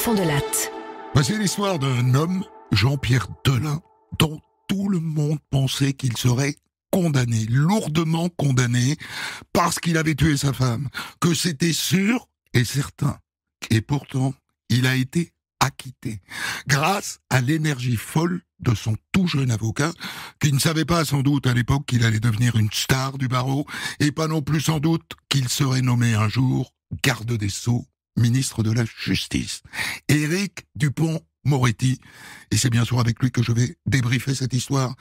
Fond de Latte. Voici l'histoire d'un homme, Jean-Pierre Delin, dont tout le monde pensait qu'il serait condamné, lourdement condamné, parce qu'il avait tué sa femme, que c'était sûr et certain. Et pourtant, il a été acquitté, grâce à l'énergie folle de son tout jeune avocat, qui ne savait pas sans doute à l'époque qu'il allait devenir une star du barreau, et pas non plus sans doute qu'il serait nommé un jour garde des Sceaux, ministre de la Justice. Éric Dupond-Moretti, et c'est bien sûr avec lui que je vais débriefer cette histoire.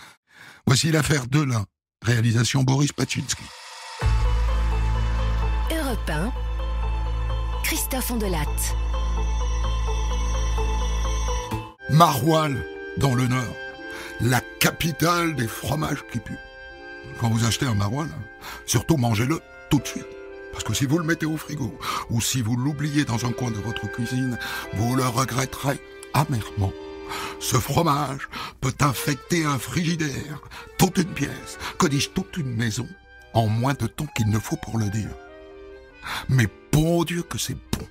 Voici l'affaire Delin, réalisation Boris Paczynski. Europe 1, Christophe Fond de Latte. Maroilles, dans le Nord, la capitale des fromages qui puent. Quand vous achetez un maroilles, surtout mangez-le tout de suite. Parce que si vous le mettez au frigo, ou si vous l'oubliez dans un coin de votre cuisine, vous le regretterez amèrement. Ce fromage peut infecter un frigidaire, toute une pièce, que dis-je, toute une maison, en moins de temps qu'il ne faut pour le dire. Mais bon Dieu que c'est bon,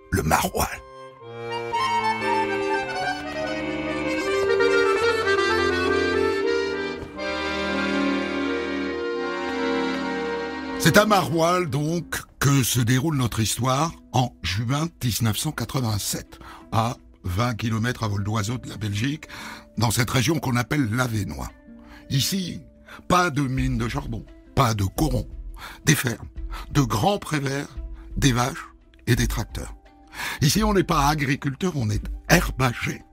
le maroilles. C'est à Maroilles, donc, que se déroule notre histoire en juin 1987, à 20 km à vol d'oiseau de la Belgique, dans cette région qu'on appelle l'Avesnois. Ici, pas de mines de charbon, pas de corons, des fermes, de grands prés verts, des vaches et des tracteurs. Ici, on n'est pas agriculteur, on est herbager,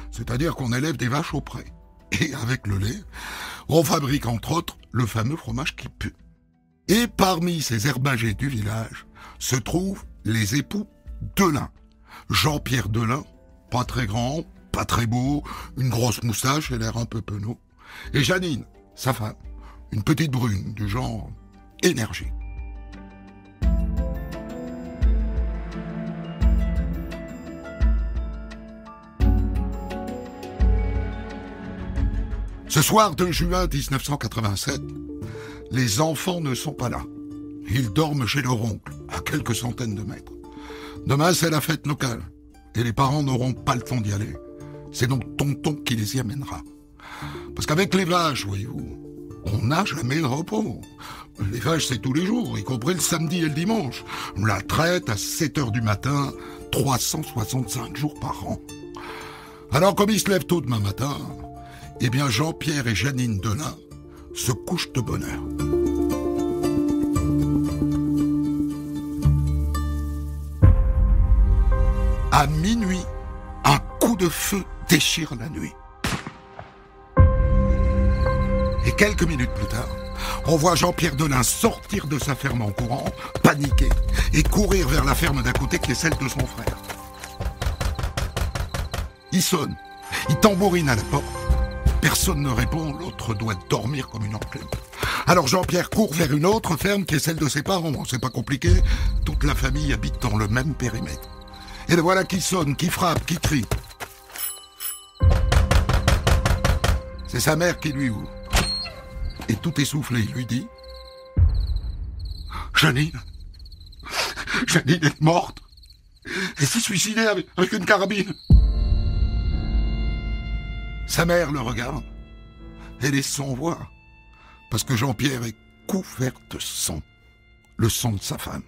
c'est-à-dire qu'on élève des vaches au pré. Et avec le lait, on fabrique entre autres le fameux fromage qui pue. Et parmi ces herbagers du village se trouvent les époux Delin. Jean-Pierre Delin, pas très grand, pas très beau, une grosse moustache et l'air un peu penaud. Et Janine, sa femme, une petite brune du genre énergie. Ce soir de juin 1987, les enfants ne sont pas là. Ils dorment chez leur oncle, à quelques centaines de mètres. Demain, c'est la fête locale, et les parents n'auront pas le temps d'y aller. C'est donc tonton qui les y amènera. Parce qu'avec les vaches, voyez-vous, on n'a jamais de repos. Les vaches, c'est tous les jours, y compris le samedi et le dimanche. On la traite à 7h du matin, 365 jours par an. Alors, comme ils se lèvent tôt demain matin, eh bien, Jean-Pierre et Janine Delin se couchent de bonne heure. À minuit, un coup de feu déchire la nuit. Et quelques minutes plus tard, on voit Jean-Pierre Delin sortir de sa ferme en courant, paniquer, et courir vers la ferme d'à côté qui est celle de son frère. Il sonne, il tambourine à la porte. Personne ne répond, l'autre doit dormir comme une enclume. Alors Jean-Pierre court vers une autre ferme qui est celle de ses parents. C'est pas compliqué, toute la famille habite dans le même périmètre. Et le voilà qui sonne, qui frappe, qui crie. C'est sa mère qui lui ouvre. Et tout essoufflé, il lui dit: Janine est morte. Elle s'est suicidée avec une carabine. Sa mère le regarde. Elle est sans voix, parce que Jean-Pierre est couvert de sang, le sang de sa femme.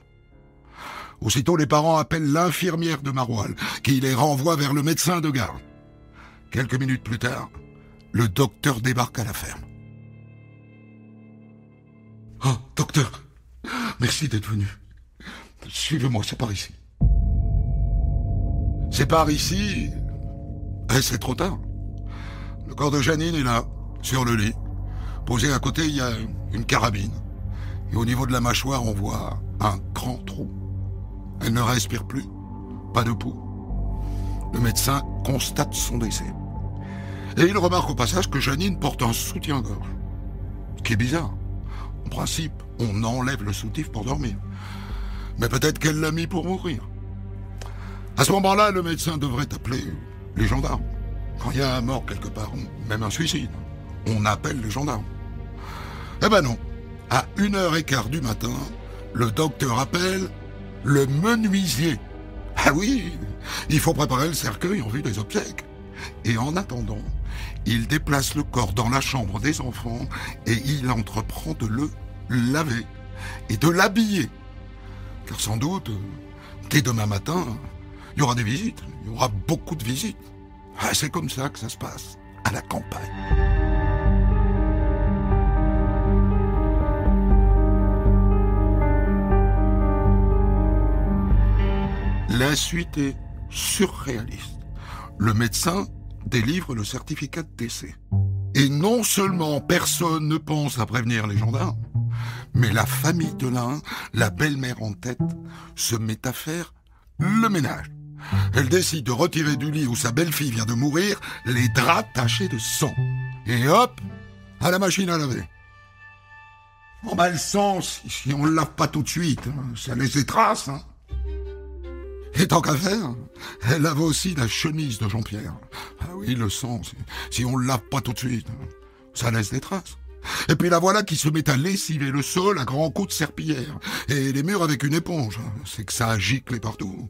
Aussitôt, les parents appellent l'infirmière de Maroilles, qui les renvoie vers le médecin de garde. Quelques minutes plus tard, le docteur débarque à la ferme. « Oh, docteur, merci d'être venu. Suivez-moi, c'est par ici. » C'est par ici, et c'est trop tard. Le corps de Janine est là, sur le lit. Posé à côté, il y a une carabine. Et au niveau de la mâchoire, on voit un grand trou. Elle ne respire plus. Pas de pouls. Le médecin constate son décès. Et il remarque au passage que Janine porte un soutien-gorge. Ce qui est bizarre. En principe, on enlève le soutif pour dormir. Mais peut-être qu'elle l'a mis pour mourir. À ce moment-là, le médecin devrait appeler les gendarmes. Quand il y a un mort quelque part, même un suicide, on appelle les gendarmes. Eh ben non. À 1h15 du matin, le docteur appelle le menuisier. Ah oui, il faut préparer le cercueil en vue des obsèques. Et en attendant, il déplace le corps dans la chambre des enfants et il entreprend de le laver et de l'habiller. Car sans doute, dès demain matin, il y aura des visites, il y aura beaucoup de visites. Ah, c'est comme ça que ça se passe à la campagne. La suite est surréaliste. Le médecin délivre le certificat de décès. Et non seulement personne ne pense à prévenir les gendarmes, mais la famille de l'un, la belle-mère en tête, se met à faire le ménage. Elle décide de retirer du lit où sa belle-fille vient de mourir les draps tachés de sang. Et hop, à la machine à laver. Bon bah le sang, si on ne le lave pas tout de suite, ça laisse des traces. Hein. Et tant qu'à faire, elle lave aussi la chemise de Jean-Pierre. Ah oui, le sang, si on ne le lave pas tout de suite, ça laisse des traces. Et puis la voilà qui se met à lessiver le sol à grands coups de serpillière. Et les murs avec une éponge. C'est que ça a giclé partout.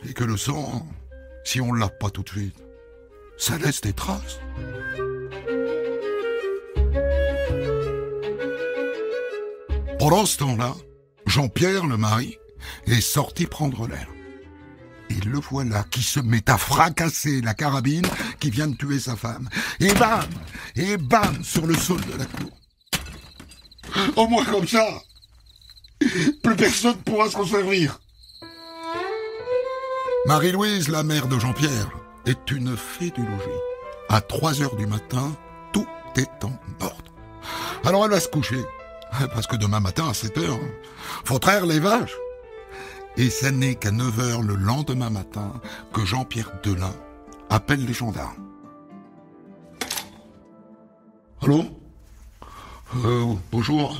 Et que le sang, si on ne le lave pas tout de suite, ça laisse des traces. Pendant ce temps-là, Jean-Pierre, le mari, est sorti prendre l'air. Et le voilà qui se met à fracasser la carabine qui vient de tuer sa femme. Et bam, sur le sol de la cour. Au moins comme ça, plus personne pourra s'en servir. Marie-Louise, la mère de Jean-Pierre, est une fée du logis. À 3h du matin, tout est en ordre. Alors elle va se coucher, parce que demain matin à 7h, faut traire les vaches. Et ça n'est qu'à 9h le lendemain matin que Jean-Pierre Delin appelle les gendarmes. Allô ? Bonjour.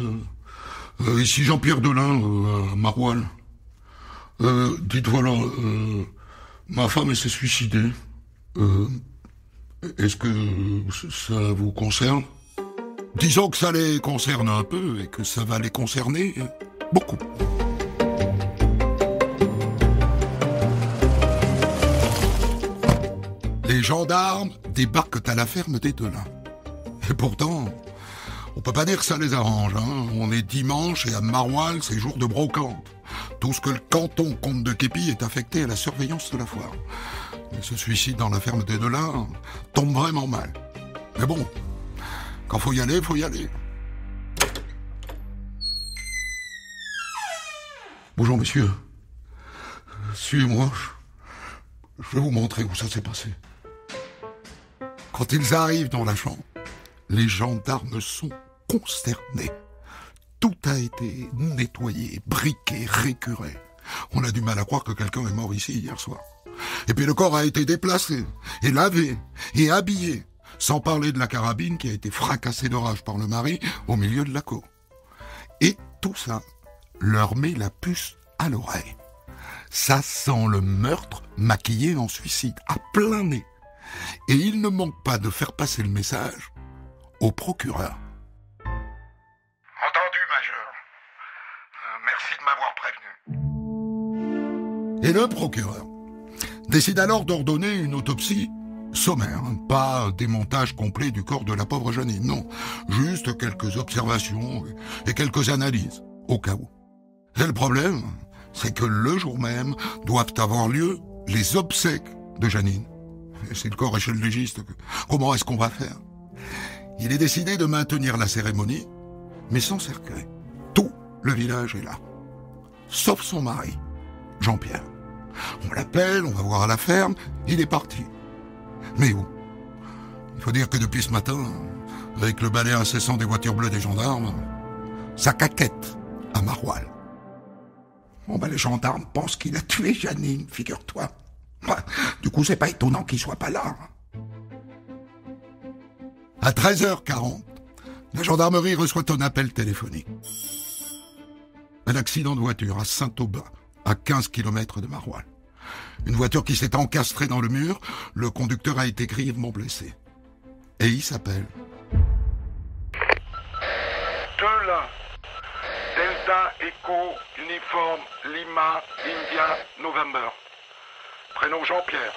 Ici Jean-Pierre Delin, à Maroilles. Dites voilà, ma femme elle s'est suicidée. Est-ce que ça vous concerne ? Disons que ça les concerne un peu et que ça va les concerner beaucoup. Les gendarmes débarquent à la ferme des Delin. Et pourtant, on peut pas dire que ça les arrange. Hein. On est dimanche et à Maroilles, c'est jour de brocante. Tout ce que le canton comte de Képy est affecté à la surveillance de la foire. Et ce suicide dans la ferme des Delin tombe vraiment mal. Mais bon, quand faut y aller, faut y aller. Bonjour messieurs. Suivez-moi. Je vais vous montrer où ça s'est passé. Quand ils arrivent dans la chambre, les gendarmes sont consternés. Tout a été nettoyé, briqué, récuré. On a du mal à croire que quelqu'un est mort ici hier soir. Et puis le corps a été déplacé, et lavé, et habillé, sans parler de la carabine qui a été fracassée de rage par le mari au milieu de la cour. Et tout ça leur met la puce à l'oreille. Ça sent le meurtre maquillé en suicide, à plein nez. Et il ne manque pas de faire passer le message au procureur. Entendu, major. Merci de m'avoir prévenu. Et le procureur décide alors d'ordonner une autopsie sommaire. Pas un démontage complet du corps de la pauvre Janine, non. Juste quelques observations et quelques analyses, au cas où. Et le problème, c'est que le jour même doivent avoir lieu les obsèques de Janine. Et si le corps est chez le légiste, comment est-ce qu'on va faire ? Il est décidé de maintenir la cérémonie, mais sans cercueil. Tout le village est là. Sauf son mari, Jean-Pierre. On l'appelle, on va voir à la ferme, il est parti. Mais où ? Il faut dire que depuis ce matin, avec le balai incessant des voitures bleues des gendarmes, ça caquette à Maroilles. Bon ben les gendarmes pensent qu'il a tué Janine, figure-toi. Du coup, c'est pas étonnant qu'il soit pas là. À 13h40, la gendarmerie reçoit un appel téléphonique. Un accident de voiture à Saint-Aubin, à 15 km de Maroilles. Une voiture qui s'est encastrée dans le mur, le conducteur a été grièvement blessé. Et il s'appelle... Delin. Delta Echo Uniform Lima India November. prénom Jean-Pierre.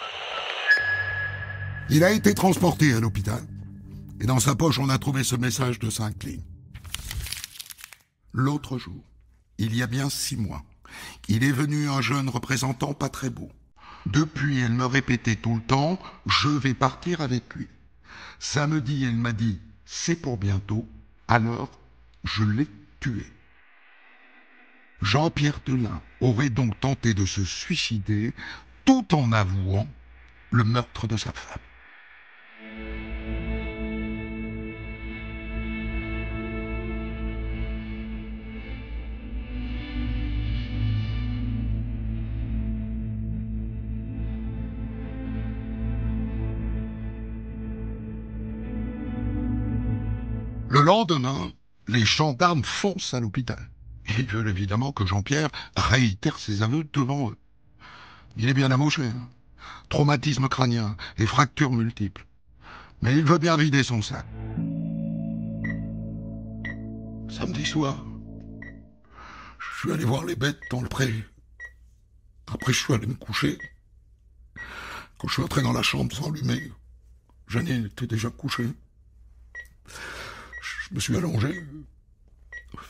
Il a été transporté à l'hôpital. Et dans sa poche, on a trouvé ce message de 5 lignes. L'autre jour, il y a bien 6 mois, il est venu un jeune représentant pas très beau. Depuis, elle me répétait tout le temps, je vais partir avec lui. Samedi, elle m'a dit, c'est pour bientôt, alors je l'ai tué. Jean-Pierre Delin aurait donc tenté de se suicider tout en avouant le meurtre de sa femme. Le lendemain, les gendarmes foncent à l'hôpital. Ils veulent évidemment que Jean-Pierre réitère ses aveux devant eux. Il est bien amoché, hein. Traumatisme crânien et fractures multiples. Mais il veut bien vider son sac. Samedi soir, je suis allé voir les bêtes dans le pré. Après, je suis allé me coucher. Quand je suis entré dans la chambre sans allumer, Janine était déjà couchée. Je me suis allongé.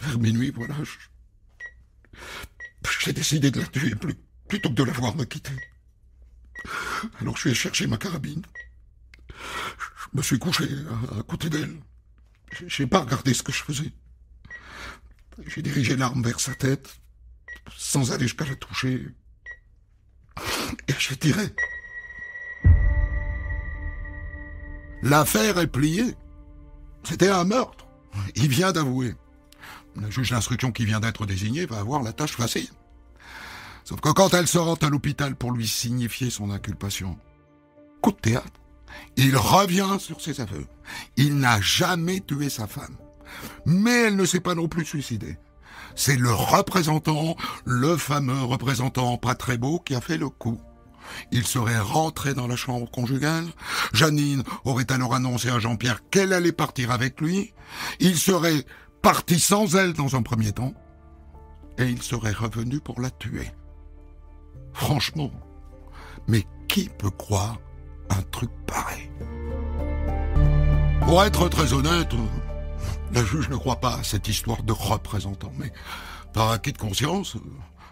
Vers minuit, voilà. J'ai décidé de la tuer plutôt que de la voir me quitter. Alors je suis allé chercher ma carabine. Je me suis couché à côté d'elle. J'ai pas regardé ce que je faisais. J'ai dirigé l'arme vers sa tête, sans aller jusqu'à la toucher. Et j'ai tiré. L'affaire est pliée. C'était un meurtre. Il vient d'avouer. Le juge d'instruction qui vient d'être désigné va avoir la tâche facile. Sauf que quand elle se rend à l'hôpital pour lui signifier son inculpation, coup de théâtre, il revient sur ses aveux. Il n'a jamais tué sa femme. Mais elle ne s'est pas non plus suicidée. C'est le représentant, le fameux représentant pas très beau, qui a fait le coup. Il serait rentré dans la chambre conjugale. Janine aurait alors annoncé à Jean-Pierre qu'elle allait partir avec lui. Il serait parti sans elle dans un premier temps. Et il serait revenu pour la tuer. Franchement, mais qui peut croire un truc pareil? Pour être très honnête, la juge ne croit pas à cette histoire de représentant. Mais par acquis de conscience,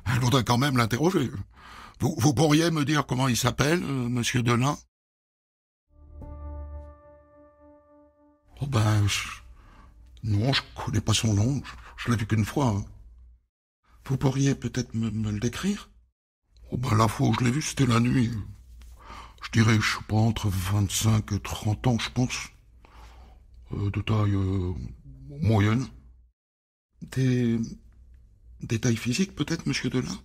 elle voudrait quand même l'interroger. Vous pourriez me dire comment il s'appelle, monsieur Delin? Oh ben, non, je connais pas son nom. Je l'ai vu qu'une fois. Hein. Vous pourriez peut-être me le décrire? Oh ben, la fois où je l'ai vu, c'était la nuit. Je dirais, je sais pas, entre 25 et 30 ans, je pense. De taille moyenne. Des tailles physiques, peut-être, monsieur Delin?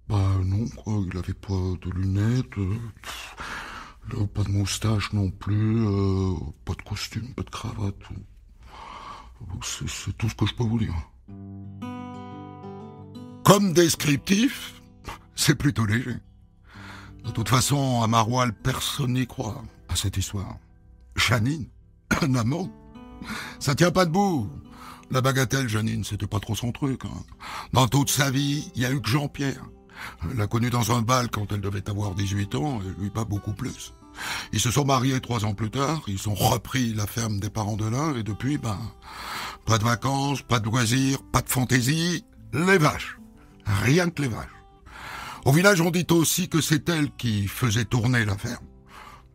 Bah non, quoi, il avait pas de lunettes, pas de moustache non plus, pas de costume, pas de cravate. C'est tout ce que je peux vous dire. Comme descriptif, c'est plutôt léger. De toute façon, à Maroilles, personne n'y croit à cette histoire. Janine, un amant, ça tient pas debout. La bagatelle, Janine, c'était pas trop son truc. Hein. Dans toute sa vie, il y a eu que Jean-Pierre. Elle l'a connue dans un bal quand elle devait avoir 18 ans, et lui pas beaucoup plus. Ils se sont mariés 3 ans plus tard, ils ont repris la ferme des parents de l'un, et depuis, pas de vacances, pas de loisirs, pas de fantaisie, les vaches. Rien que les vaches. Au village, on dit aussi que c'est elle qui faisait tourner la ferme.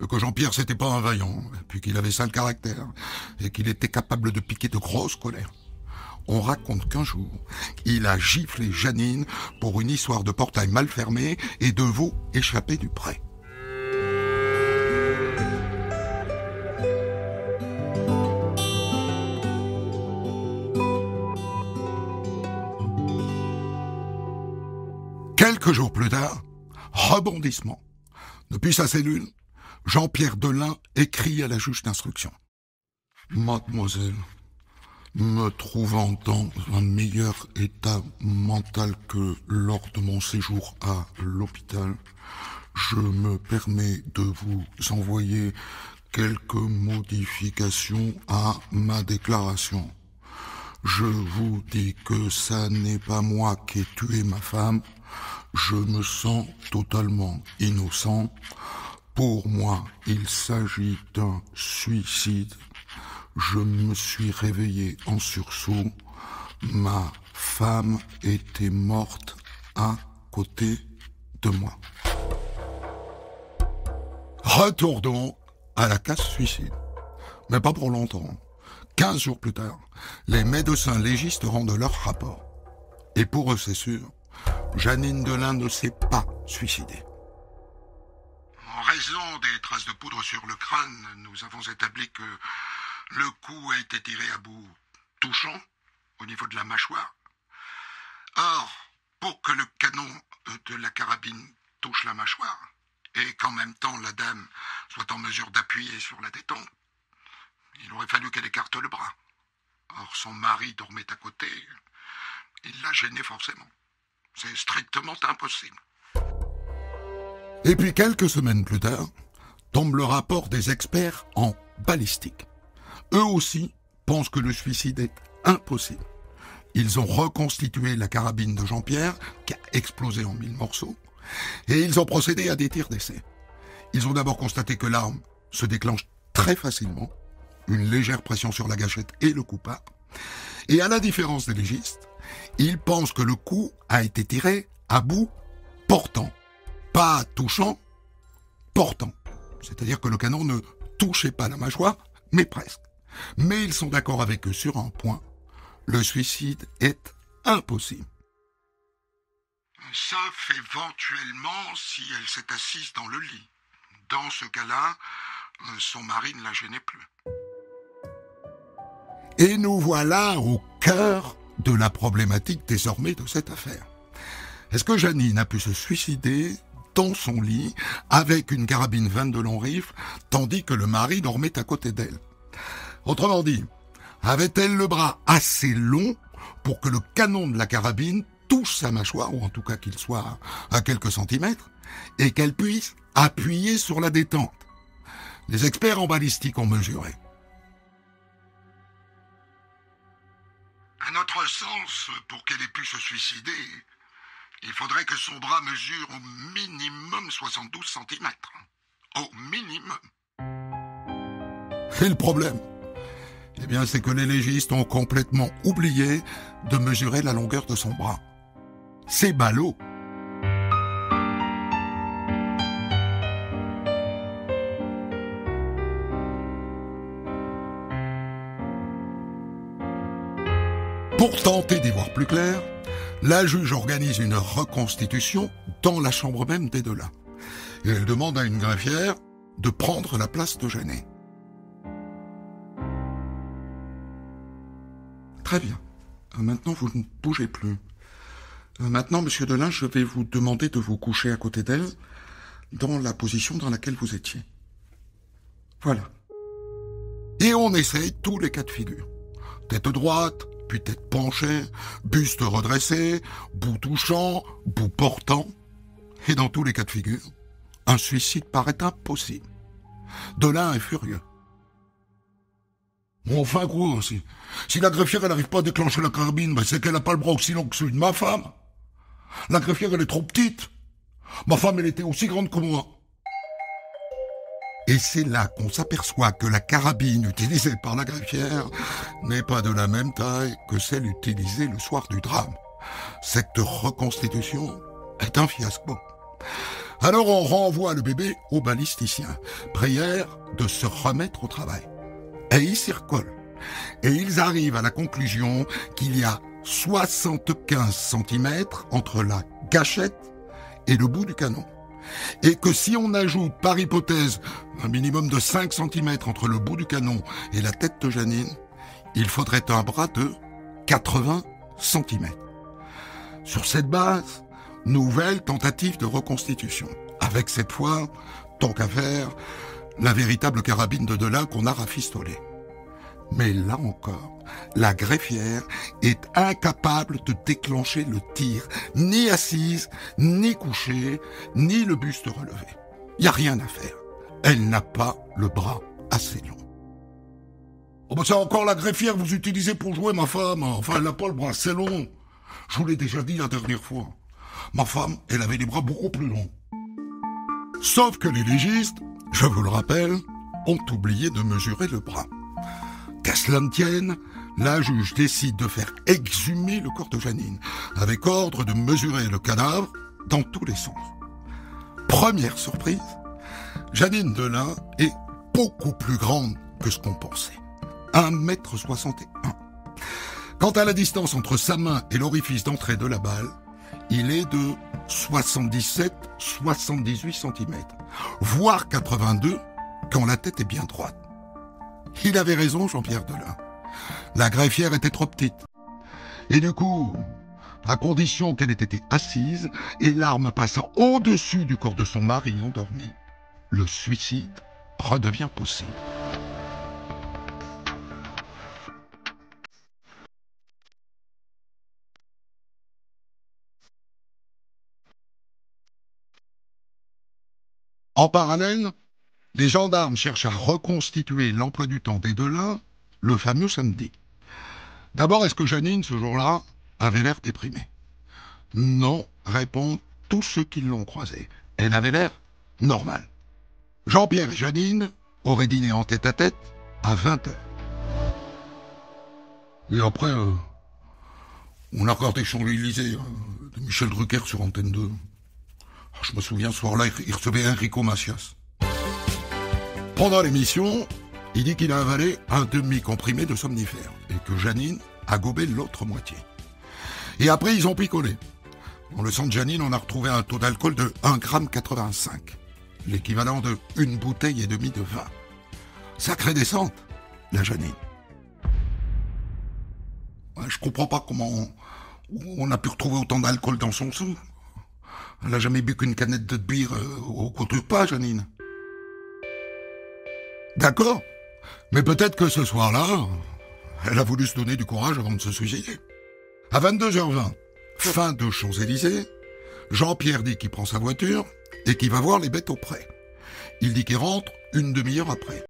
Que Jean-Pierre, c'était pas un vaillant, puis qu'il avait sale caractère, et qu'il était capable de piquer de grosses colères. On raconte qu'un jour, il a giflé Janine pour une histoire de portail mal fermé et de veaux échappés du pré. Quelques jours plus tard, rebondissement. Depuis sa cellule, Jean-Pierre Delin écrit à la juge d'instruction. Mademoiselle, me trouvant dans un meilleur état mental que lors de mon séjour à l'hôpital, je me permets de vous envoyer quelques modifications à ma déclaration. Je vous dis que ça n'est pas moi qui ai tué ma femme. Je me sens totalement innocent. Pour moi, il s'agit d'un suicide. Je me suis réveillé en sursaut. Ma femme était morte à côté de moi. Retournons à la case suicide. Mais pas pour longtemps. 15 jours plus tard, les médecins légistes rendent leur rapport. Et pour eux, c'est sûr, Jeannine Delin ne s'est pas suicidée. En raison des traces de poudre sur le crâne, nous avons établi que le coup a été tiré à bout touchant au niveau de la mâchoire. Or, pour que le canon de la carabine touche la mâchoire, et qu'en même temps la dame soit en mesure d'appuyer sur la détente, il aurait fallu qu'elle écarte le bras. Or, son mari dormait à côté. Il l'a gêné forcément. C'est strictement impossible. Et puis quelques semaines plus tard, tombe le rapport des experts en balistique. Eux aussi pensent que le suicide est impossible. Ils ont reconstitué la carabine de Jean-Pierre, qui a explosé en 1000 morceaux, et ils ont procédé à des tirs d'essai. Ils ont d'abord constaté que l'arme se déclenche très facilement, une légère pression sur la gâchette et le coup part. Et à la différence des légistes, ils pensent que le coup a été tiré à bout portant. Pas touchant, portant. C'est-à-dire que le canon ne touchait pas la mâchoire, mais presque. Mais ils sont d'accord avec eux sur un point. Le suicide est impossible. Sauf éventuellement si elle s'est assise dans le lit. Dans ce cas-là, son mari ne la gênait plus. Et nous voilà au cœur de la problématique désormais de cette affaire. Est-ce que Jeannine a pu se suicider dans son lit avec une carabine 22 long rifle tandis que le mari dormait à côté d'elle? Autrement dit, avait-elle le bras assez long pour que le canon de la carabine touche sa mâchoire, ou en tout cas qu'il soit à quelques centimètres, et qu'elle puisse appuyer sur la détente? Les experts en balistique ont mesuré. À notre sens, pour qu'elle ait pu se suicider, il faudrait que son bras mesure au minimum 72 cm. Au minimum. Et le problème, eh bien, c'est que les légistes ont complètement oublié de mesurer la longueur de son bras. C'est ballot. Pour tenter d'y voir plus clair, la juge organise une reconstitution dans la chambre même des Delin. Et elle demande à une greffière de prendre la place de Jeannine. Très bien. Maintenant, vous ne bougez plus. Maintenant, monsieur Delin, je vais vous demander de vous coucher à côté d'elle, dans la position dans laquelle vous étiez. Voilà. Et on essaye tous les cas de figure. Tête droite, puis tête penchée, buste redressé, bout touchant, bout portant. Et dans tous les cas de figure, un suicide paraît impossible. Delin est furieux. Bon, enfin, gros, si la greffière, elle n'arrive pas à déclencher la carabine, ben c'est qu'elle n'a pas le bras aussi long que celui de ma femme. La greffière, elle est trop petite. Ma femme, elle était aussi grande que moi. Et c'est là qu'on s'aperçoit que la carabine utilisée par la greffière n'est pas de la même taille que celle utilisée le soir du drame. Cette reconstitution est un fiasco. Alors on renvoie le bébé au balisticien. Prière de se remettre au travail. Et ils s'y recollent. Et ils arrivent à la conclusion qu'il y a 75 cm entre la gâchette et le bout du canon. Et que si on ajoute par hypothèse un minimum de 5 cm entre le bout du canon et la tête de Jeannine, il faudrait un bras de 80 cm. Sur cette base, nouvelle tentative de reconstitution. Avec cette fois, tant qu'à faire, la véritable carabine de Delin qu'on a rafistolée. Mais là encore, la greffière est incapable de déclencher le tir, ni assise, ni couchée, ni le buste relevé. Il n'y a rien à faire. Elle n'a pas le bras assez long. Oh ben c'est encore la greffière que vous utilisez pour jouer ma femme. Enfin, elle n'a pas le bras assez long. Je vous l'ai déjà dit la dernière fois. Ma femme, elle avait les bras beaucoup plus longs. Sauf que les légistes, je vous le rappelle, ont oublié de mesurer le bras. Qu'à cela ne tienne, la juge décide de faire exhumer le corps de Jeannine, avec ordre de mesurer le cadavre dans tous les sens. Première surprise, Jeannine Delin est beaucoup plus grande que ce qu'on pensait. 1,61 m. Quant à la distance entre sa main et l'orifice d'entrée de la balle, il est de 77-78 cm, voire 82 quand la tête est bien droite. Il avait raison, Jean-Pierre Delin. La greffière était trop petite. Et du coup, à condition qu'elle ait été assise et l'arme passant au-dessus du corps de son mari endormi, le suicide redevient possible. En parallèle, les gendarmes cherchent à reconstituer l'emploi du temps des Delin le fameux samedi. D'abord, est-ce que Jeannine, ce jour-là, avait l'air déprimée? Non, répondent tous ceux qui l'ont croisée. Elle avait l'air normale. Jean-Pierre et Jeannine auraient dîné en tête-à-tête à 20h. Et après, on a regardé Champs-Élysées de Michel Drucker sur Antenne 2. Je me souviens, ce soir-là, il recevait Enrico Macias. Pendant l'émission, il dit qu'il a avalé un demi-comprimé de somnifère et que Jeannine a gobé l'autre moitié. Et après, ils ont picolé. Dans le sang de Jeannine, on a retrouvé un taux d'alcool de 1,85 g, l'équivalent de 1,5 bouteille de vin. Sacrée descente, la Jeannine. Ouais, je comprends pas comment on a pu retrouver autant d'alcool dans son sang. Elle n'a jamais bu qu'une canette de bière au cours du repas, Jeannine. D'accord, mais peut-être que ce soir-là, elle a voulu se donner du courage avant de se suicider. À 22h20, fin de Champs-Élysées, Jean-Pierre dit qu'il prend sa voiture et qu'il va voir les bêtes au pré. Il dit qu'il rentre une demi-heure après.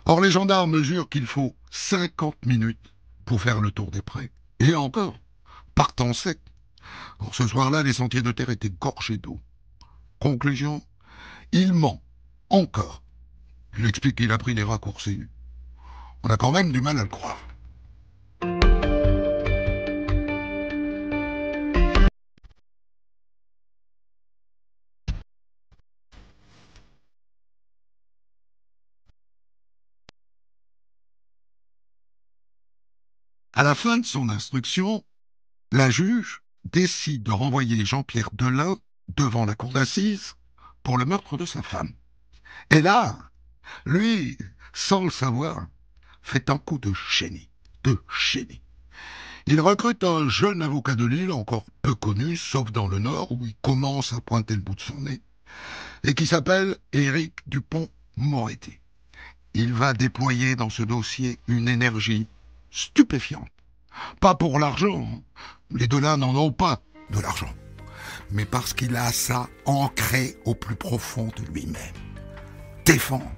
Or, les gendarmes mesurent qu'il faut 50 minutes pour faire le tour des prés. Et encore, partant sec. Or, ce soir-là, les sentiers de terre étaient gorgés d'eau. Conclusion, il ment. Encore. Il explique qu'il a pris des raccourcis. On a quand même du mal à le croire. À la fin de son instruction, la juge décide de renvoyer Jean-Pierre Delin devant la cour d'assises pour le meurtre de sa femme. Et là, lui, sans le savoir, fait un coup de génie. Il recrute un jeune avocat de Lille, encore peu connu, sauf dans le Nord, où il commence à pointer le bout de son nez, et qui s'appelle Éric Dupond-Moretti. Il va déployer dans ce dossier une énergie stupéfiante. Pas pour l'argent, les Delin n'en ont pas de l'argent, mais parce qu'il a ça ancré au plus profond de lui-même. Défendre.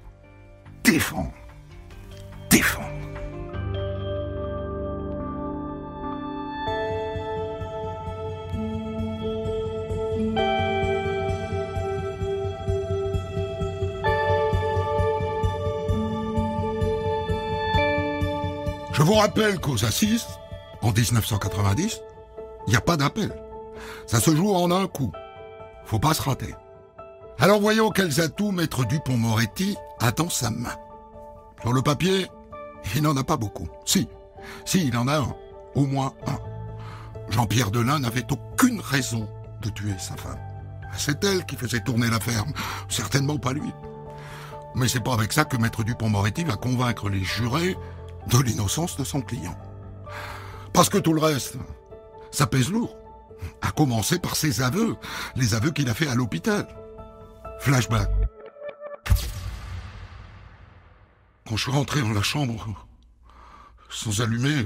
Je vous rappelle qu'aux assises, en 1990, il n'y a pas d'appel. Ça se joue en un coup. Faut pas se rater. Alors voyons quels atouts Maître Dupond-Moretti a dans sa main. Sur le papier, il n'en a pas beaucoup. Si, il en a un. Au moins un. Jean-Pierre Delin n'avait aucune raison de tuer sa femme. C'est elle qui faisait tourner la ferme, certainement pas lui. Mais c'est pas avec ça que Maître Dupond-Moretti va convaincre les jurés de l'innocence de son client. Parce que tout le reste, ça pèse lourd. À commencer par ses aveux, les aveux qu'il a fait à l'hôpital. Flashback. Quand je suis rentré dans la chambre, sans allumer,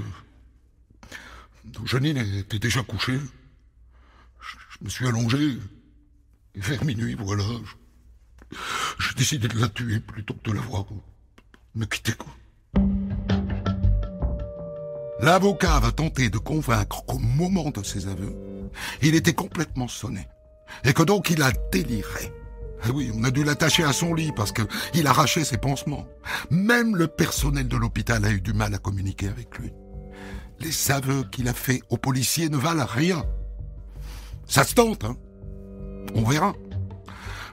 Jeannine était déjà couchée. Je me suis allongé, et vers minuit, voilà. J'ai décidé de la tuer plutôt que de la voir me quitter, quoi. L'avocat va tenter de convaincre qu'au moment de ses aveux, Il était complètement sonné. Et que donc il a déliré. Ah oui, on a dû l'attacher à son lit parce qu'il arrachait ses pansements. Même le personnel de l'hôpital a eu du mal à communiquer avec lui. Les aveux qu'il a faits aux policiers ne valent rien. Ça se tente, hein. On verra.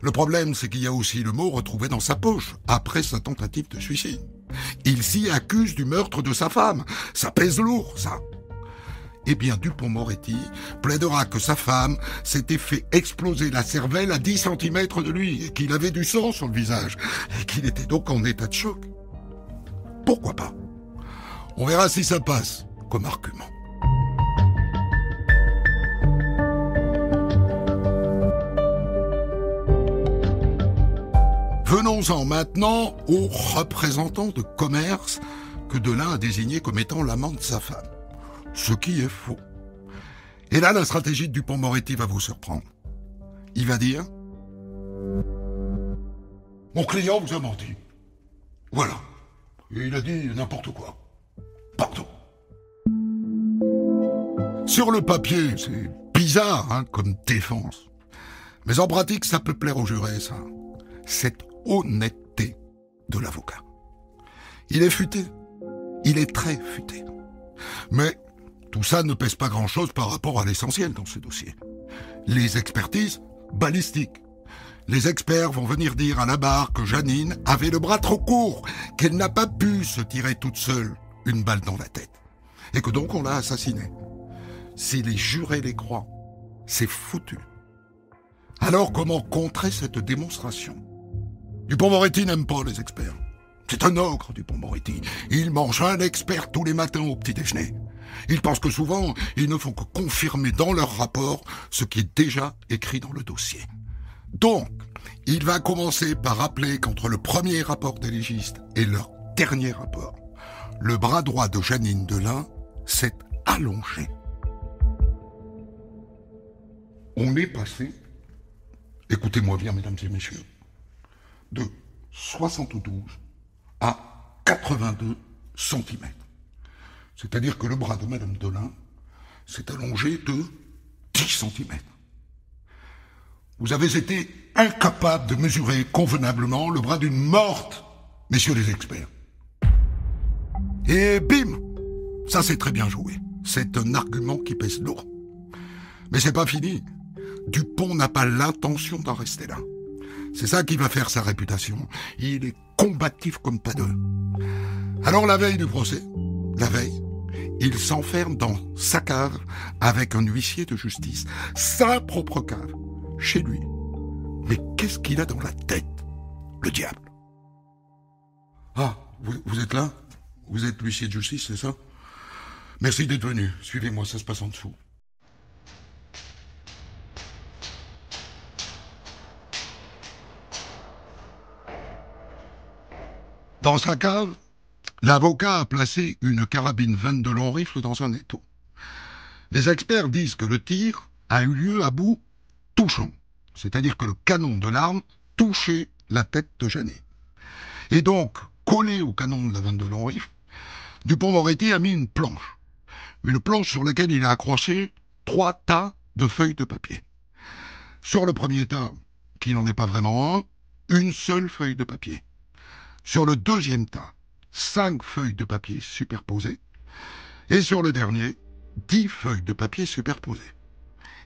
Le problème, c'est qu'il y a aussi le mot retrouvé dans sa poche, après sa tentative de suicide. Il s'y accuse du meurtre de sa femme. Ça pèse lourd, ça. Eh bien, Dupond-Moretti plaidera que sa femme s'était fait exploser la cervelle à 10 cm de lui, et qu'il avait du sang sur le visage, et qu'il était donc en état de choc. Pourquoi pas? On verra si ça passe comme argument. Venons-en maintenant aux représentants de commerce que Delin a désigné comme étant l'amant de sa femme. Ce qui est faux. Et là, la stratégie de Dupond-Moretti va vous surprendre. Il va dire « Mon client vous a menti. » Voilà. Et il a dit n'importe quoi. Pardon. Sur le papier, c'est bizarre hein, comme défense. Mais en pratique, ça peut plaire aux jurés, ça. Cette honnêteté de l'avocat. Il est futé. Il est très futé. Mais tout ça ne pèse pas grand-chose par rapport à l'essentiel dans ce dossier. Les expertises balistiques. Les experts vont venir dire à la barre que Janine avait le bras trop court, qu'elle n'a pas pu se tirer toute seule une balle dans la tête, et que donc on l'a assassinée. Si les jurés les croient, c'est foutu. Alors comment contrer cette démonstration? Dupond-Moretti n'aime pas les experts. C'est un ogre, Dupond-Moretti. Il mange un expert tous les matins au petit déjeuner. Il pense que souvent, ils ne font que confirmer dans leur rapport ce qui est déjà écrit dans le dossier. Donc, il va commencer par rappeler qu'entre le premier rapport des légistes et leur dernier rapport, le bras droit de Janine Delin s'est allongé. On est passé, écoutez-moi bien mesdames et messieurs, de 72 à 82 cm. C'est-à-dire que le bras de madame Delin s'est allongé de 10 cm. Vous avez été incapables de mesurer convenablement le bras d'une morte, messieurs les experts. Et bim! Ça c'est très bien joué. C'est un argument qui pèse lourd. Mais c'est pas fini. Dupond n'a pas l'intention d'en rester là. C'est ça qui va faire sa réputation. Il est combatif comme pas deux. Alors la veille du procès, il s'enferme dans sa cave avec un huissier de justice. Sa propre cave, chez lui. Mais qu'est-ce qu'il a dans la tête, le diable? Ah, vous êtes là? Vous êtes l'huissier de justice, c'est ça? Merci d'être venu. Suivez-moi, ça se passe en dessous. Dans sa cave, l'avocat a placé une carabine 22 long rifle dans un étau. Les experts disent que le tir a eu lieu à bout touchant, c'est-à-dire que le canon de l'arme touchait la tête de Janine. Et donc, collé au canon de la 22 long rifle, Dupond-Moretti a mis une planche sur laquelle il a accroché 3 tas de feuilles de papier. Sur le premier tas, qui n'en est pas vraiment un, une seule feuille de papier. Sur le deuxième tas, 5 feuilles de papier superposées. Et sur le dernier, 10 feuilles de papier superposées.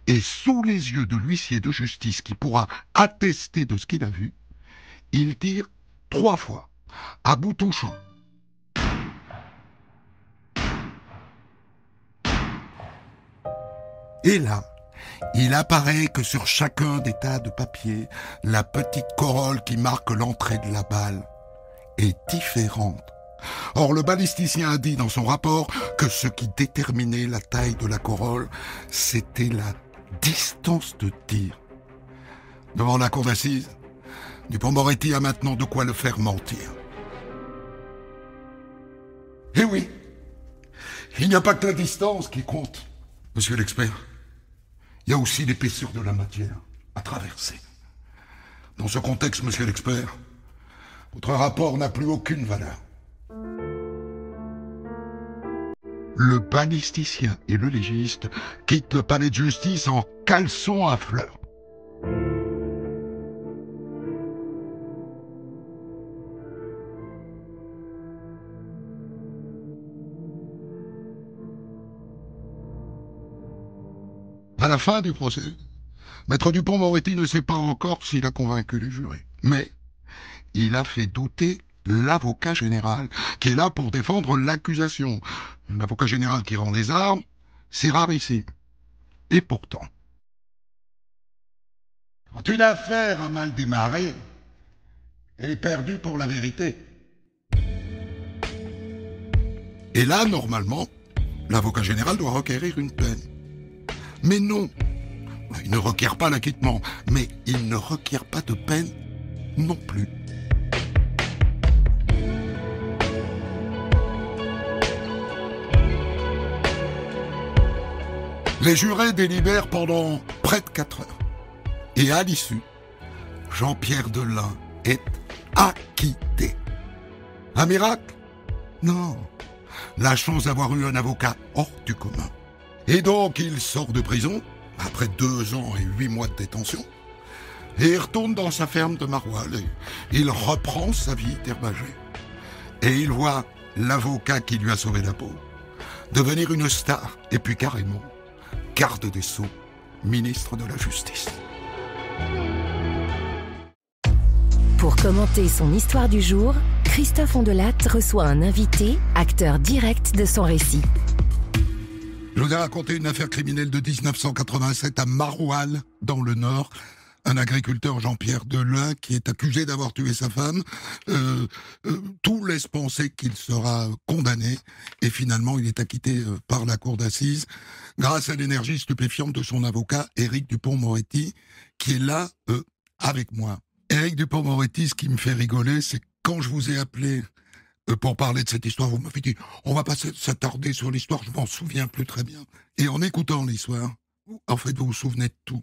Et sous les yeux de l'huissier de justice qui pourra attester de ce qu'il a vu, il tire 3 fois, à bout touchant. Et là, il apparaît que sur chacun des tas de papier, la petite corolle qui marque l'entrée de la balle est différente. Or, le balisticien a dit dans son rapport que ce qui déterminait la taille de la corolle, c'était la distance de tir. Devant la cour d'assises, Dupond-Moretti a maintenant de quoi le faire mentir. Eh oui, il n'y a pas que la distance qui compte, monsieur l'expert. Il y a aussi l'épaisseur de la matière à traverser. Dans ce contexte, monsieur l'expert, votre rapport n'a plus aucune valeur. le balisticien et le légiste quittent le palais de justice en caleçon à fleurs. À la fin du procès, Maître Dupond-Moretti ne sait pas encore s'il a convaincu les jurés. Mais il a fait douter l'avocat général, qui est là pour défendre l'accusation. L'avocat général qui rend les armes, c'est rare ici. Et pourtant, quand une affaire a mal démarré, elle est perdue pour la vérité. Et là, normalement, l'avocat général doit requérir une peine. Mais non, il ne requiert pas l'acquittement, mais il ne requiert pas de peine non plus. Les jurés délibèrent pendant près de 4 heures. Et à l'issue, Jean-Pierre Delin est acquitté. Un miracle? Non. La chance d'avoir eu un avocat hors du commun. Et donc il sort de prison, après 2 ans et 8 mois de détention, et il retourne dans sa ferme de Maroilles, et il reprend sa vie d'herbagé. Et il voit l'avocat qui lui a sauvé la peau devenir une star, et puis carrément, garde des Sceaux, ministre de la Justice. Pour commenter son histoire du jour, Christophe Ondelat reçoit un invité, acteur direct de son récit. Je vous ai raconté une affaire criminelle de 1987 à Maroilles, dans le Nord. Un agriculteur, Jean-Pierre Delin, qui est accusé d'avoir tué sa femme. Tout laisse penser qu'il sera condamné. Et finalement, il est acquitté par la cour d'assises, grâce à l'énergie stupéfiante de son avocat, Éric Dupond-Moretti, qui est là, avec moi. Éric Dupond-Moretti, ce qui me fait rigoler, c'est que quand je vous ai appelé pour parler de cette histoire, vous m'avez dit « on va pas s'attarder sur l'histoire, je m'en souviens plus très bien ». Et en écoutant l'histoire, en fait, vous vous souvenez de tout.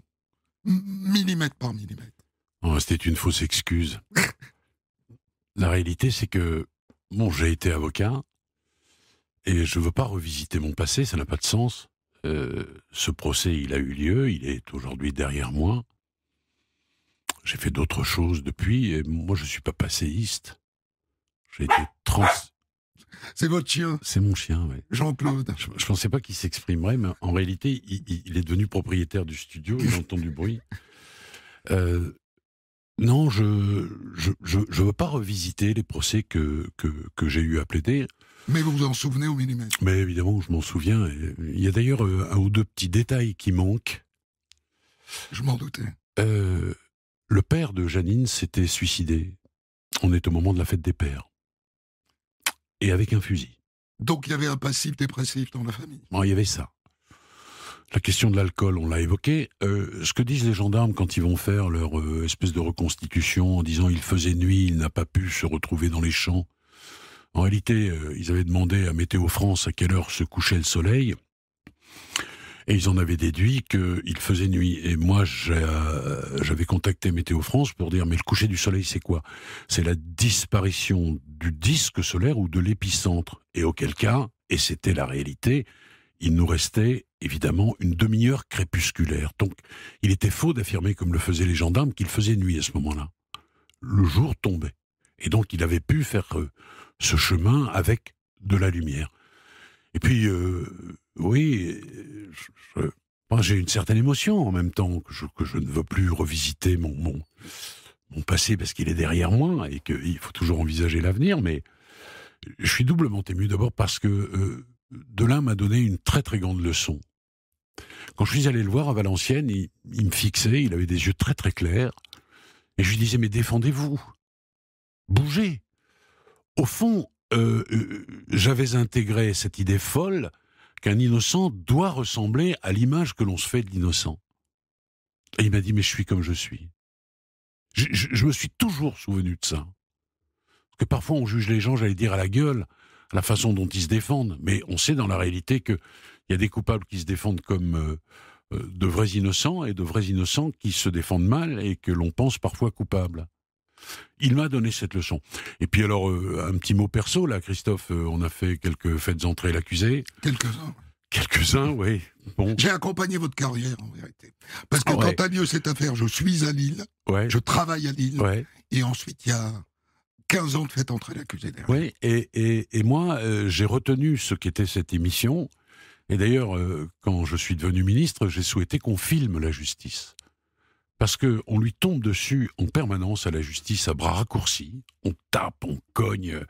Millimètre par millimètre. Oh, c'était une fausse excuse. La réalité, c'est que, bon, j'ai été avocat, et je veux pas revisiter mon passé, ça n'a pas de sens. Ce procès, il a eu lieu, il est aujourd'hui derrière moi. J'ai fait d'autres choses depuis, et moi, je suis pas passéiste. J'ai été C'est votre chien? C'est mon chien, oui. Jean-Claude. Je pensais pas qu'il s'exprimerait, mais en réalité, il est devenu propriétaire du studio, il entend du bruit. Non, je veux pas revisiter les procès que j'ai eu à plaider. Mais vous vous en souvenez au millimètre? Mais évidemment, je m'en souviens. Il y a d'ailleurs un ou deux petits détails qui manquent. Je m'en doutais. Le père de Janine s'était suicidé. On est au moment de la fête des pères. Et avec un fusil. Donc il y avait un passif dépressif dans la famille. Bon, il y avait ça. La question de l'alcool, on l'a évoqué. Ce que disent les gendarmes quand ils vont faire leur espèce de reconstitution en disant il faisait nuit, il n'a pas pu se retrouver dans les champs. En réalité, ils avaient demandé à Météo France à quelle heure se couchait le soleil. Et ils en avaient déduit qu'il faisait nuit. Et moi, j'avais contacté Météo France pour dire, mais le coucher du soleil, c'est quoi? C'est la disparition du disque solaire ou de l'épicentre. Et auquel cas, et c'était la réalité, il nous restait évidemment une demi-heure crépusculaire. Donc, il était faux d'affirmer, comme le faisaient les gendarmes, qu'il faisait nuit à ce moment-là. Le jour tombait. Et donc, il avait pu faire ce chemin avec de la lumière. Et puis, oui, moi, j'ai une certaine émotion en même temps que je ne veux plus revisiter mon passé parce qu'il est derrière moi et qu'il faut toujours envisager l'avenir, mais je suis doublement ému d'abord parce que Delin m'a donné une très très grande leçon. Quand je suis allé le voir à Valenciennes, il me fixait, il avait des yeux très très clairs et je lui disais mais défendez-vous, bougez. Au fond, j'avais intégré cette idée folle qu'un innocent doit ressembler à l'image que l'on se fait de l'innocent. Et il m'a dit, mais je suis comme je suis. Je me suis toujours souvenu de ça. Parce que parfois on juge les gens, j'allais dire à la gueule, à la façon dont ils se défendent, mais on sait dans la réalité qu'il y a des coupables qui se défendent comme de vrais innocents et de vrais innocents qui se défendent mal et que l'on pense parfois coupables. Il m'a donné cette leçon. Et puis alors, un petit mot perso, là, Christophe, on a fait quelques faites entrer l'accusé. Quelques-uns. Quelques-uns, oui. Bon. J'ai accompagné votre carrière, en vérité. Parce que Ouais. quand a lieu cette affaire, je suis à Lille, Ouais. je travaille à Lille, Ouais. et ensuite il y a 15 ans de fait entrer l'accusé derrière. Oui, et moi, j'ai retenu ce qu'était cette émission. Et d'ailleurs, quand je suis devenu ministre, j'ai souhaité qu'on filme la justice. Parce qu'on lui tombe dessus en permanence à la justice à bras raccourcis. On tape, on cogne.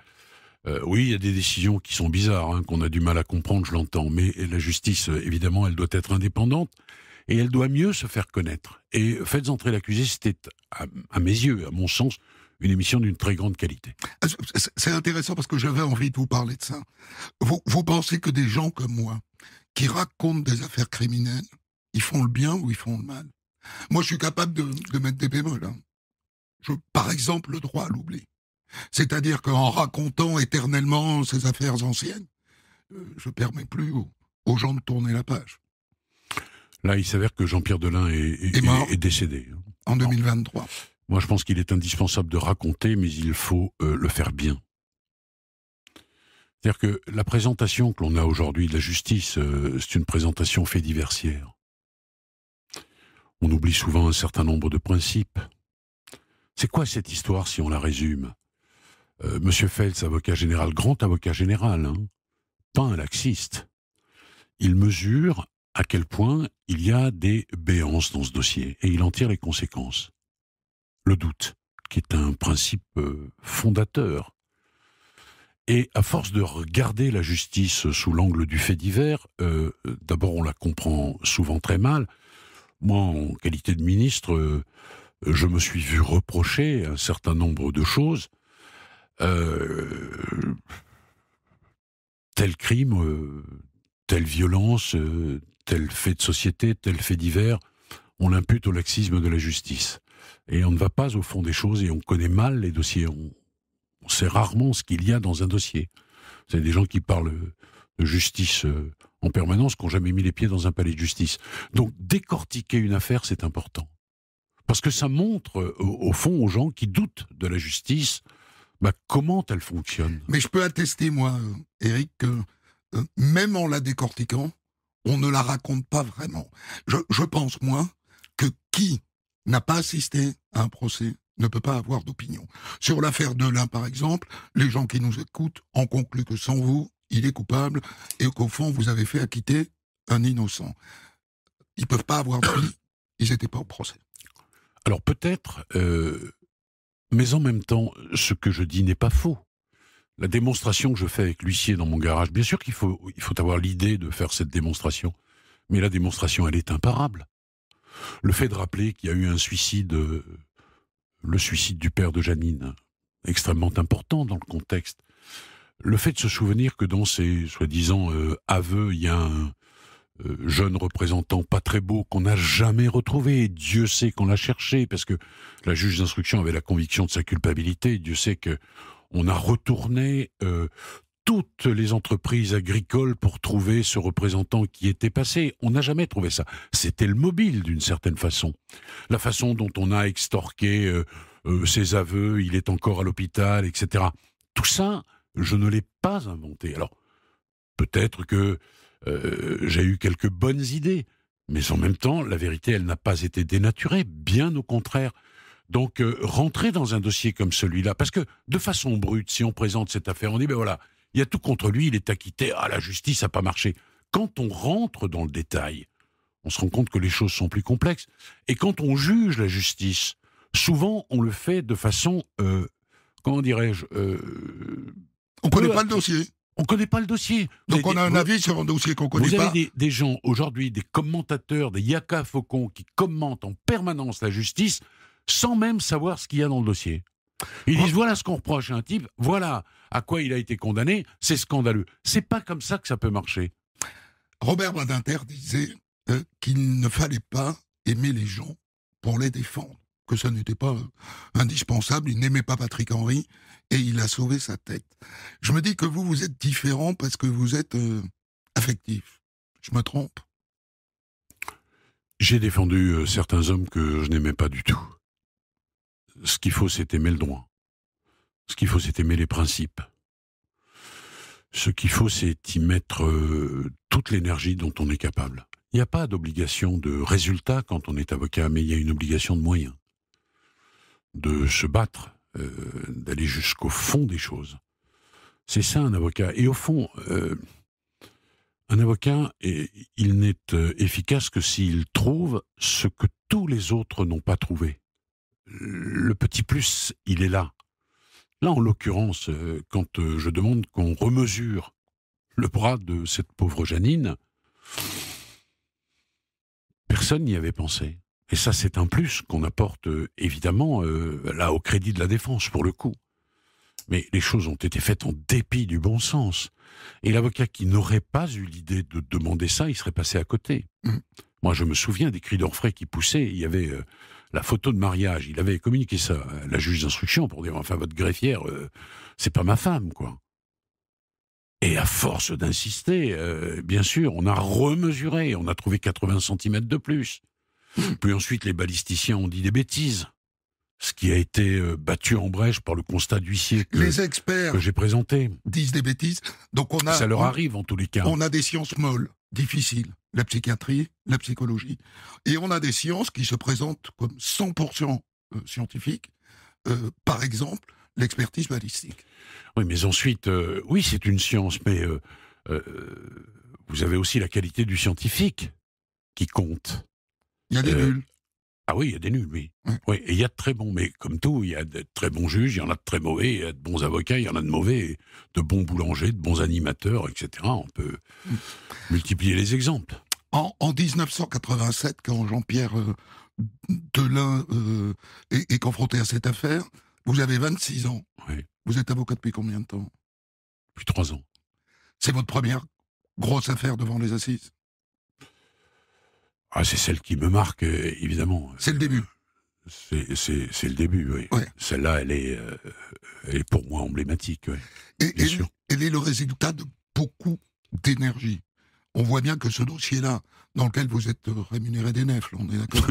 Oui, il y a des décisions qui sont bizarres, hein, qu'on a du mal à comprendre, je l'entends. Mais la justice, évidemment, elle doit être indépendante. Et elle doit mieux se faire connaître. Et Faites entrer l'accusé, c'était, à mes yeux, à mon sens, une émission d'une très grande qualité. C'est intéressant parce que j'avais envie de vous parler de ça. Vous pensez que des gens comme moi, qui racontent des affaires criminelles, ils font le bien ou ils font le mal? Moi, je suis capable de mettre des bémols. Hein. Par exemple, le droit à l'oubli. C'est-à-dire qu'en racontant éternellement ces affaires anciennes, je permets plus aux gens de tourner la page. Là, il s'avère que Jean-Pierre Delin est décédé. En 2023. Moi, je pense qu'il est indispensable de raconter, mais il faut le faire bien. C'est-à-dire que la présentation que l'on a aujourd'hui de la justice, c'est une présentation fait diversière. On oublie souvent un certain nombre de principes. C'est quoi cette histoire si on la résume? Monsieur Feltz, avocat général, grand avocat général, hein, pas un laxiste. Il mesure à quel point il y a des béances dans ce dossier, et il en tire les conséquences. Le doute, qui est un principe fondateur. Et à force de regarder la justice sous l'angle du fait divers, d'abord on la comprend souvent très mal. Moi, en qualité de ministre, je me suis vu reprocher un certain nombre de choses. Tel crime, telle violence, tel fait de société, tel fait divers, on l'impute au laxisme de la justice. Et on ne va pas au fond des choses et on connaît mal les dossiers. On sait rarement ce qu'il y a dans un dossier. C'est des gens qui parlent de justice en permanence, qui n'ont jamais mis les pieds dans un palais de justice. Donc décortiquer une affaire, c'est important. Parce que ça montre, au fond, aux gens qui doutent de la justice, comment elle fonctionne. Mais je peux attester, moi, Éric, que même en la décortiquant, on ne la raconte pas vraiment. Je pense, moi, que qui n'a pas assisté à un procès ne peut pas avoir d'opinion. Sur l'affaire Delin, par exemple, les gens qui nous écoutent en concluent que sans vous, il est coupable et qu'au fond, vous avez fait acquitter un innocent. Ils ne peuvent pas avoir d'avis, ils n'étaient pas au procès. Alors peut-être, mais en même temps, ce que je dis n'est pas faux. La démonstration que je fais avec l'huissier dans mon garage, bien sûr qu'il faut avoir l'idée de faire cette démonstration, mais la démonstration, elle est imparable. Le fait de rappeler qu'il y a eu un suicide, le suicide du père de Janine, extrêmement important dans le contexte. Le fait de se souvenir que dans ces soi-disant aveux, il y a un jeune représentant pas très beau qu'on n'a jamais retrouvé. Et Dieu sait qu'on l'a cherché, parce que la juge d'instruction avait la conviction de sa culpabilité. Dieu sait qu'on a retourné toutes les entreprises agricoles pour trouver ce représentant qui était passé. On n'a jamais trouvé ça. C'était le mobile, d'une certaine façon. La façon dont on a extorqué ses aveux, il est encore à l'hôpital, etc. Tout ça, je ne l'ai pas inventé. Alors, peut-être que j'ai eu quelques bonnes idées, mais en même temps, la vérité, elle n'a pas été dénaturée, bien au contraire. Donc, rentrer dans un dossier comme celui-là, parce que, de façon brute, si on présente cette affaire, on dit, voilà, il y a tout contre lui, il est acquitté, la justice n'a pas marché. Quand on rentre dans le détail, on se rend compte que les choses sont plus complexes. Et quand on juge la justice, souvent, on le fait de façon, comment dirais-je... on ne connaît pas le dossier. On ne connaît pas le dossier. Donc on a un avis sur un dossier qu'on ne connaît pas. Vous avez des gens, aujourd'hui, des commentateurs, des yaka faucons, qui commentent en permanence la justice, sans même savoir ce qu'il y a dans le dossier. Ils disent, voilà ce qu'on reproche à un type, voilà à quoi il a été condamné, c'est scandaleux. C'est pas comme ça que ça peut marcher. Robert Badinter disait qu'il ne fallait pas aimer les gens pour les défendre, que ça n'était pas indispensable, il n'aimait pas Patrick Henry, et il a sauvé sa tête. Je me dis que vous êtes différent parce que vous êtes affectif. Je me trompe? J'ai défendu certains hommes que je n'aimais pas du tout. ce qu'il faut, c'est aimer le droit. Ce qu'il faut, c'est aimer les principes. Ce qu'il faut, c'est y mettre toute l'énergie dont on est capable. Il n'y a pas d'obligation de résultat quand on est avocat, mais il y a une obligation de moyens. De se battre, d'aller jusqu'au fond des choses. C'est ça un avocat. Et au fond, un avocat, il n'est efficace que s'il trouve ce que tous les autres n'ont pas trouvé. Le petit plus, il est là. Là, en l'occurrence, quand je demande qu'on remesure le bras de cette pauvre Janine, personne n'y avait pensé. Et ça, c'est un plus qu'on apporte, évidemment, là, au crédit de la défense, pour le coup. Mais les choses ont été faites en dépit du bon sens. Et l'avocat qui n'aurait pas eu l'idée de demander ça, il serait passé à côté. Moi, je me souviens des cris d'orfraie qui poussaient. Il y avait la photo de mariage. Il avait communiqué ça à la juge d'instruction pour dire, enfin, votre greffière, c'est pas ma femme, quoi. Et à force d'insister, bien sûr, on a remesuré. On a trouvé 80 cm de plus. Puis ensuite, les balisticiens ont dit des bêtises. Ce qui a été battu en brèche par le constat d'huissier Les experts que j'ai présenté. disent des bêtises. Donc Ça leur arrive en tous les cas. On a des sciences molles, difficiles. La psychiatrie, la psychologie. Et on a des sciences qui se présentent comme 100% scientifiques. Par exemple, l'expertise balistique. Oui, mais ensuite, oui, c'est une science, mais vous avez aussi la qualité du scientifique qui compte. Il y a des nuls. Ah oui, il y a des nuls, oui. Oui, et il y a de très bons, mais comme tout, il y a de très bons juges, il y en a de très mauvais, il y a de bons avocats, il y en a de mauvais, de bons boulangers, de bons animateurs, etc. On peut multiplier les exemples. En 1987, quand Jean-Pierre Delin est confronté à cette affaire, vous avez 26 ans. Oui. Vous êtes avocat depuis combien de temps? Depuis 3 ans. C'est votre première grosse affaire devant les assises? Ah, c'est celle qui me marque, évidemment. C'est le début. C'est le début, oui. Ouais. Celle-là, elle est pour moi emblématique, oui. Et sûr. elle est le résultat de beaucoup d'énergie. On voit bien que ce dossier-là, dans lequel vous êtes rémunéré des nefs, on est d'accord?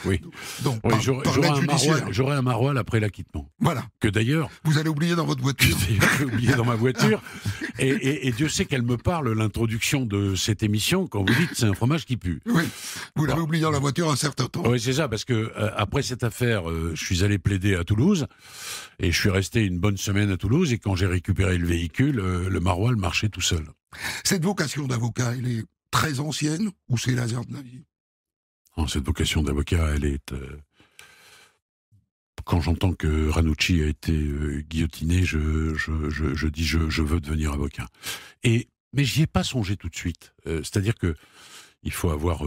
Oui. Donc, Oui, par l'aide judiciaire. j'aurai un maroilles après l'acquittement. Voilà. Que d'ailleurs, Vous allez oublier dans votre voiture. j'ai oublié dans ma voiture. Et Dieu sait qu'elle me parle, l'introduction de cette émission, quand vous dites c'est un fromage qui pue. Oui. Vous l'avez oublié dans la voiture un certain temps. Oui, c'est ça, parce que après cette affaire, je suis allé plaider à Toulouse, et je suis resté une bonne semaine à Toulouse, et quand j'ai récupéré le véhicule, le maroilles marchait tout seul. Cette vocation d'avocat, elle est très ancienne ou c'est l'hasard de la vie? Non, cette vocation d'avocat, elle est... Quand j'entends que Ranucci a été guillotiné, je dis je veux devenir avocat. Mais j'y ai pas songé tout de suite. C'est-à-dire que il faut avoir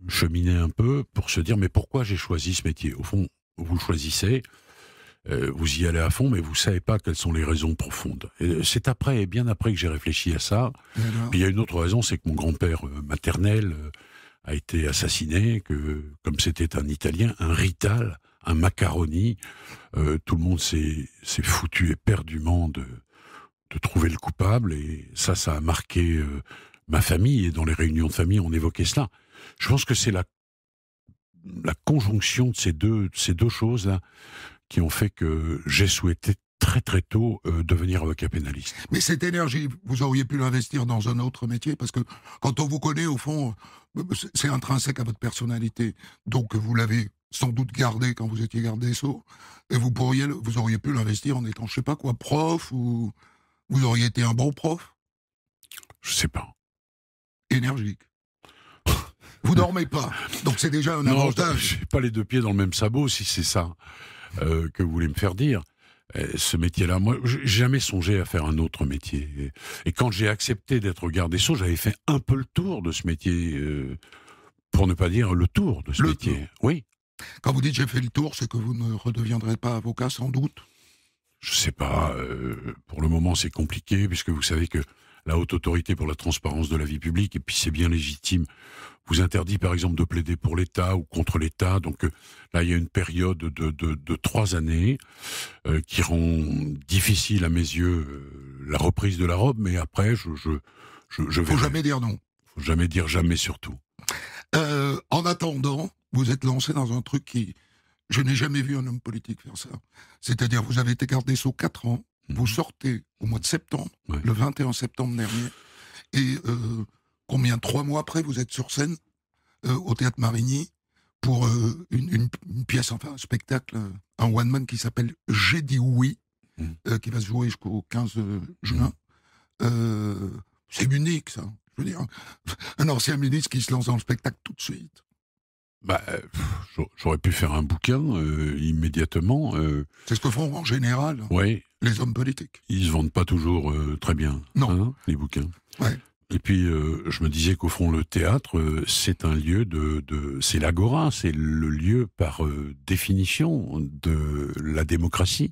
cheminé un peu pour se dire mais pourquoi j'ai choisi ce métier? Au fond, vous le choisissez, vous y allez à fond, mais vous savez pas quelles sont les raisons profondes. Et c'est après, bien après que j'ai réfléchi à ça. Puis il y a une autre raison, c'est que mon grand-père maternel a été assassiné, que comme c'était un Italien, un Rital, un macaroni, tout le monde s'est foutu éperdument de trouver le coupable, et ça a marqué ma famille, et dans les réunions de famille, on évoquait cela. Je pense que c'est la conjonction de ces deux choses-là qui ont fait que j'ai souhaité très très tôt devenir avocat pénaliste. Mais cette énergie, vous auriez pu l'investir dans un autre métier, parce que quand on vous connaît, au fond, c'est intrinsèque à votre personnalité. Donc vous l'avez sans doute gardé quand vous étiez garde des Sceaux, et vous auriez pu l'investir en étant, je sais pas quoi, prof, ou vous auriez été un bon prof? Je sais pas. Énergique. Vous dormez pas, donc c'est déjà un avantage. Non, j'ai pas les deux pieds dans le même sabot, si c'est ça que vous voulez me faire dire. Ce métier-là, moi, j'ai jamais songé à faire un autre métier. Et quand j'ai accepté d'être garde des Sceaux, j'avais fait un peu le tour de ce métier, pour ne pas dire le tour de ce métier. Tour. Oui. Quand vous dites j'ai fait le tour, c'est que vous ne redeviendrez pas avocat, sans doute? Je sais pas. Pour le moment, c'est compliqué, puisque vous savez que la Haute Autorité pour la transparence de la vie publique, et puis c'est bien légitime, vous interdit par exemple de plaider pour l'État ou contre l'État. Donc là, il y a une période de 3 années qui rend difficile à mes yeux la reprise de la robe, mais après, je verrai. Faut jamais dire non. Faut jamais dire jamais, surtout. En attendant, vous êtes lancé dans un truc qui Je n'ai jamais vu un homme politique faire ça. C'est-à-dire, vous avez été garde des Sceaux 4 ans, vous sortez au mois de septembre, le 21 septembre dernier, et 3 mois après, vous êtes sur scène au Théâtre Marigny pour une pièce, enfin un spectacle, un one-man qui s'appelle J'ai dit oui, qui va se jouer jusqu'au 15 juin. C'est unique, ça. Je veux dire, un ancien ministre qui se lance dans le spectacle tout de suite. J'aurais pu faire un bouquin immédiatement. C'est ce que font en général les hommes politiques. Ils se vendent pas toujours très bien, les bouquins. Ouais. Et puis, je me disais qu'au fond, le théâtre, c'est un lieu c'est l'agora, c'est le lieu par définition de la démocratie.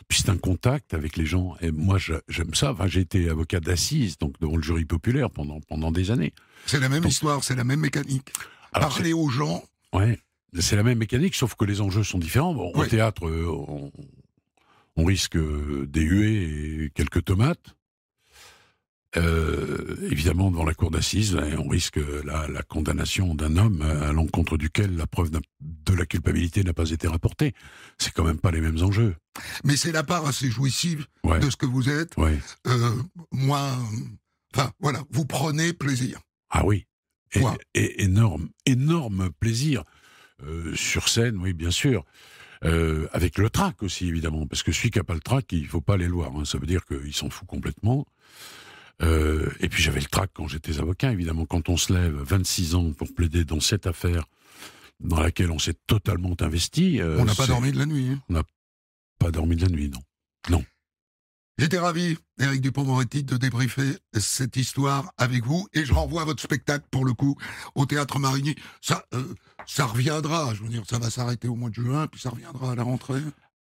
Puis c'est un contact avec les gens. Et moi, j'aime ça. Enfin, j'ai été avocat d'assises, donc devant le jury populaire pendant des années. C'est la même histoire, c'est la même mécanique. Parler aux gens. Ouais, c'est la même mécanique, sauf que les enjeux sont différents. Bon, au théâtre, on risque des huées et quelques tomates. Évidemment, devant la cour d'assises, on risque la condamnation d'un homme à l'encontre duquel la preuve de la culpabilité n'a pas été rapportée. C'est quand même pas les mêmes enjeux. Mais c'est la part assez jouissive de ce que vous êtes. Vous prenez plaisir. Ah oui, et énorme plaisir. Sur scène, oui, bien sûr. Avec le trac aussi, évidemment, parce que celui qui n'a pas le trac, il ne faut pas aller le voir. Ça veut dire qu'il s'en fout complètement. Et puis j'avais le trac quand j'étais avocat, évidemment, quand on se lève 26 ans pour plaider dans cette affaire dans laquelle on s'est totalement investi. On n'a pas dormi de la nuit. On n'a pas dormi de la nuit, non. J'étais ravi, Éric Dupond-Moretti, de débriefer cette histoire avec vous, et je renvoie à votre spectacle, pour le coup, au Théâtre Marigny. Ça reviendra, je veux dire, ça va s'arrêter au mois de juin, puis ça reviendra à la rentrée.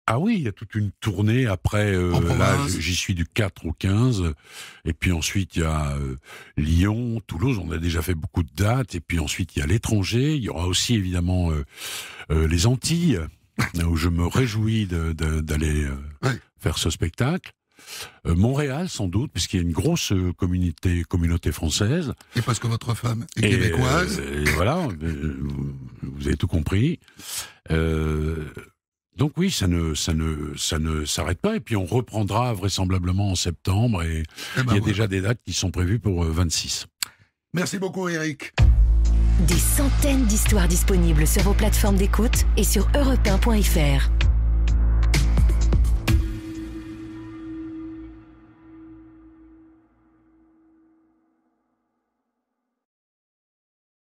Ah oui, il y a toute une tournée après, là j'y suis du 4 au 15, et puis ensuite il y a Lyon, Toulouse, on a déjà fait beaucoup de dates, et puis ensuite il y a l'étranger, il y aura aussi évidemment les Antilles, où je me réjouis d'aller faire ce spectacle. Montréal sans doute, puisqu'il y a une grosse communauté française. Et parce que votre femme est québécoise. Et voilà, vous avez tout compris. Donc oui, ça ne s'arrête pas, et puis on reprendra vraisemblablement en septembre, et il y a déjà des dates qui sont prévues pour 26. Merci beaucoup, Éric. Des centaines d'histoires disponibles sur vos plateformes d'écoute et sur europe1.fr.